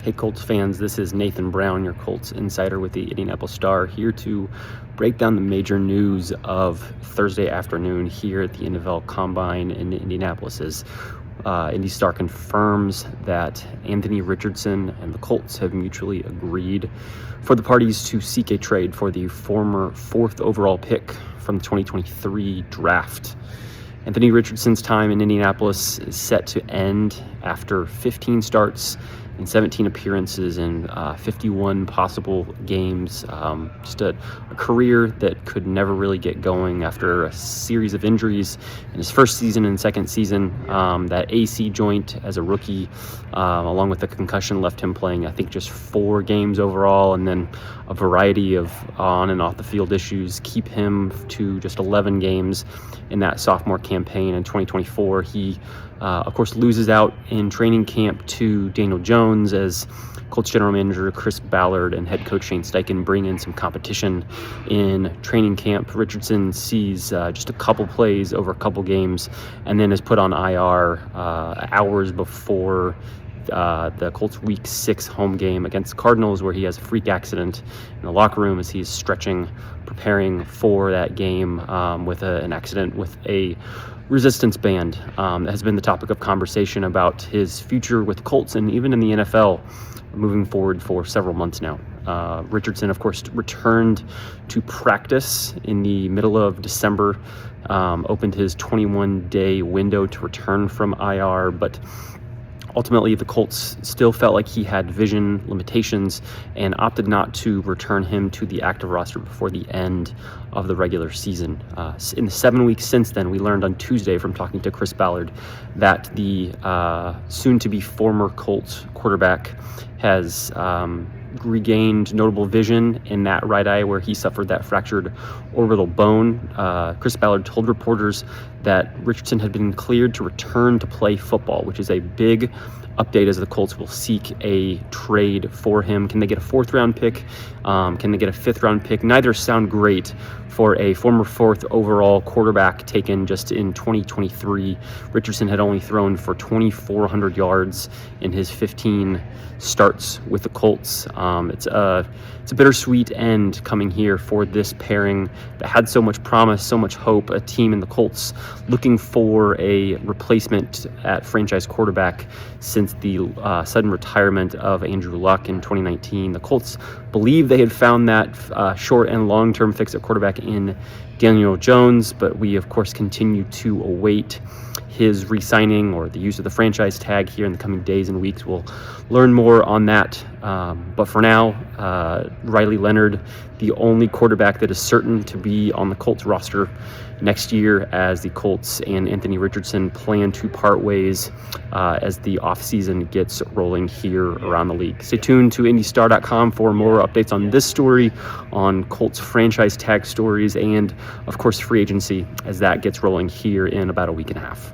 Hey Colts fans, this is Nathan Brown, your Colts insider with the Indianapolis Star, here to break down the major news of Thursday afternoon here at the NFL Combine in Indianapolis. As Indy Star confirms that Anthony Richardson and the Colts have mutually agreed for the parties to seek a trade for the former 4th overall pick from the 2023 draft. Anthony Richardson's time in Indianapolis is set to end after 15 starts and 17 appearances in 51 possible games. Just a career that could never really get going after a series of injuries in his first season and second season. That AC joint as a rookie, along with the concussion, left him playing, I think, just 4 games overall, and then a variety of on and off the field issues keep him to just 11 games in that sophomore campaign. In 2024, he of course loses out in training camp to Daniel Jones as Colts general manager Chris Ballard and head coach Shane Steichen bring in some competition in training camp. Richardson sees just a couple plays over a couple games and then is put on IR hours before the Colts Week 6 home game against the Cardinals, where he has a freak accident in the locker room as he's stretching, preparing for that game with an accident with a resistance band. That has been the topic of conversation about his future with the Colts and even in the NFL moving forward for several months now. Richardson, of course, returned to practice in the middle of December, opened his 21-day window to return from IR, but ultimately, the Colts still felt like he had vision limitations and opted not to return him to the active roster before the end of the regular season. In the 7 weeks since then, we learned on Tuesday from talking to Chris Ballard that the soon-to-be former Colts quarterback has regained notable vision in that right eye where he suffered that fractured orbital bone. Chris Ballard told reporters that Richardson had been cleared to return to play football, which is a big update as the Colts will seek a trade for him. Can they get a 4th-round pick? Can they get a 5th-round pick? Neither sound great for a former 4th overall quarterback taken just in 2023. Richardson had only thrown for 2,400 yards in his 15 starts with the Colts. It's a bittersweet end coming here for this pairing that had so much promise, so much hope. A team in the Colts looking for a replacement at franchise quarterback since the sudden retirement of Andrew Luck in 2019. The Colts believe they had found that short and long-term fix at quarterback in Daniel Jones, but we, of course, continue to await his re-signing or the use of the franchise tag here in the coming days and weeks. We'll learn more on that. But for now, Riley Leonard, the only quarterback that is certain to be on the Colts roster next year, as the Colts and Anthony Richardson plan to part ways as the offseason gets rolling here around the league. Stay tuned to IndyStar.com for more updates on this story, on Colts franchise tag stories, and, of course, free agency as that gets rolling here in about a week and a half.